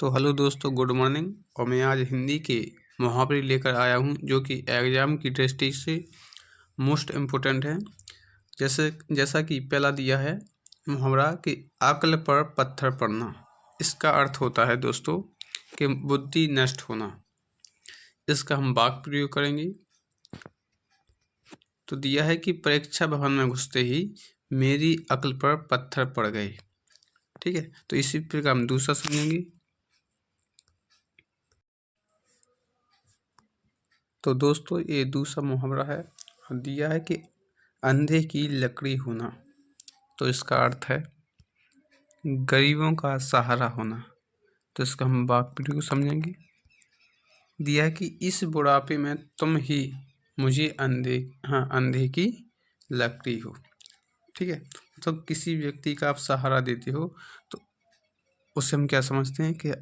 तो हेलो दोस्तों, good morning. और मैं आज हिंदी के मुहावरे लेकर आया हूँ जो कि एग्ज़ाम की दृष्टि से मोस्ट इम्पोर्टेंट है। जैसा कि पहला दिया है मुहावरा कि अक्ल पर पत्थर पड़ना। इसका अर्थ होता है दोस्तों कि बुद्धि नष्ट होना। इसका हम वाक्य प्रयोग करेंगे। तो दिया है कि परीक्षा भवन में घुसते ही मेरी अक्ल पर पत्थर पड़ गए। ठीक है, तो इसी प्रकार हम दूसरा समझेंगे। तो दोस्तों ये दूसरा मुहावरा है, दिया है कि अंधे की लकड़ी होना। तो इसका अर्थ है गरीबों का सहारा होना। तो इसका हम वाक्य प्रयोग समझेंगे। दिया है कि इस बुढ़ापे में तुम ही मुझे अंधे की लकड़ी हो। ठीक है, तो किसी व्यक्ति का आप सहारा देते हो तो उसे हम क्या समझते हैं कि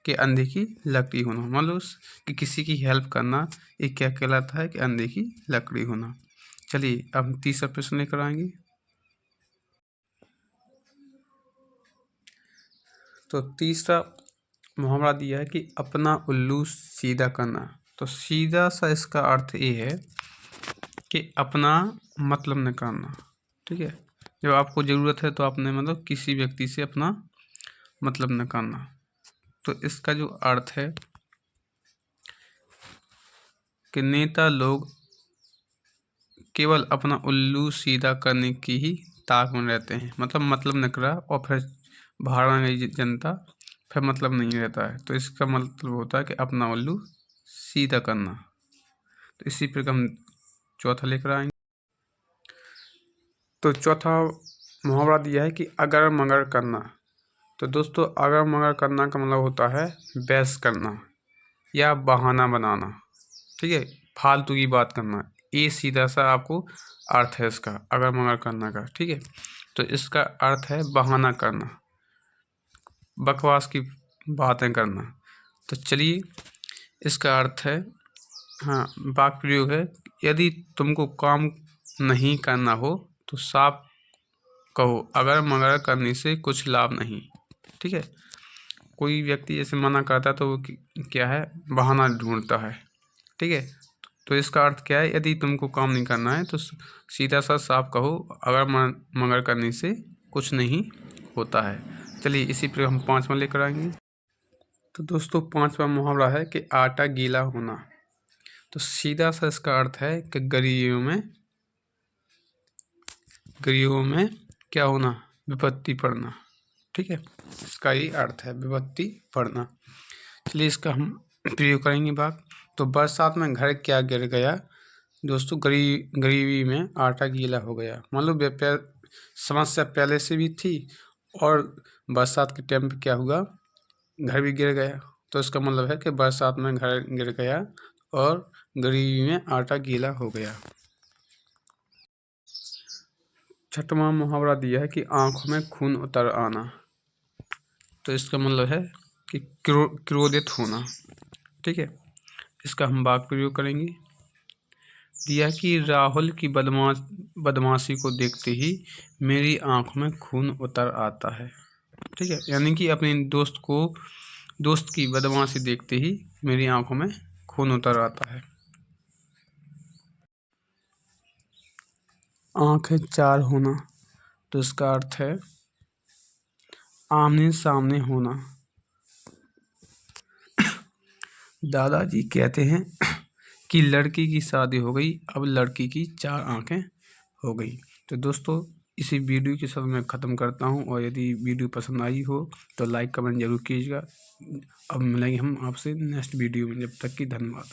कि अंधे की लकड़ी होना। मान लो कि किसी की हेल्प करना, ये क्या कहलाता है कि अंधे की लकड़ी होना। चलिए अब हम तीसरा प्रश्न लेकर आएंगे। तो तीसरा मुहावरा दिया है कि अपना उल्लू सीधा करना। तो सीधा सा इसका अर्थ ये है कि अपना मतलब निकालना। ठीक है, जब आपको ज़रूरत है तो आपने मतलब किसी व्यक्ति से अपना मतलब निकालना। तो इसका जो अर्थ है कि नेता लोग केवल अपना उल्लू सीधा करने की ही ताक में रहते हैं। मतलब निकला और फिर बाहर में गई जनता, फिर मतलब नहीं रहता है। तो इसका मतलब होता है कि अपना उल्लू सीधा करना। तो इसी प्रकार हम चौथा लेकर आएंगे। तो चौथा मुहावरा दिया है कि अगर मगर करना। तो दोस्तों अगर मगर करना का मतलब होता है बहस करना या बहाना बनाना। ठीक है, फालतू की बात करना। ये सीधा सा आपको अर्थ है इसका अगर मगर करना का। ठीक है, तो इसका अर्थ है बहाना करना, बकवास की बातें करना। तो चलिए इसका अर्थ है, वाक्य प्रयोग है, यदि तुमको काम नहीं करना हो तो साफ कहो, अगर मगर करने से कुछ लाभ नहीं। ठीक है, कोई व्यक्ति जैसे मना करता है तो वो क्या है, बहाना ढूंढता है। ठीक है, तो इसका अर्थ क्या है, यदि तुमको काम नहीं करना है तो सीधा सा साफ कहो, अगर मगर करने से कुछ नहीं होता है। चलिए इसी पर हम पांचवा लेकर आएंगे। तो दोस्तों पांचवा मुहावरा है कि आटा गीला होना। तो सीधा सा इसका अर्थ है कि गरीबों में क्या होना, विपत्ति पड़ना। ठीक है, इसका ही अर्थ है विपत्ति पड़ना। चलिए इसका हम प्रयोग करेंगे बात। तो बरसात में घर क्या गिर गया। दोस्तों गरीबी में आटा गीला हो गया। मान लो समस्या पहले से भी थी और बरसात के टाइम पे क्या हुआ, घर भी गिर गया। तो इसका मतलब है कि बरसात में घर गिर गया और गरीबी में आटा गीला हो गया। छठवां मुहावरा दिया है कि आंखों में खून उतर आना। तो इसका मतलब है कि क्रोधित होना। ठीक है, इसका हम वाक्य प्रयोग करेंगे। दिया कि राहुल की बदमाशी को देखते ही मेरी आंखों में खून उतर आता है। ठीक है, यानी कि अपने दोस्त की बदमाशी देखते ही मेरी आंखों में खून उतर आता है। आंखें चार होना। तो इसका अर्थ है आमने सामने होना। दादाजी कहते हैं कि लड़की की शादी हो गई, अब लड़की की चार आंखें हो गई। तो दोस्तों इसी वीडियो के साथ मैं ख़त्म करता हूं, और यदि वीडियो पसंद आई हो तो लाइक कमेंट जरूर कीजिएगा। अब मिलेंगे हम आपसे नेक्स्ट वीडियो में, जब तक कि धन्यवाद।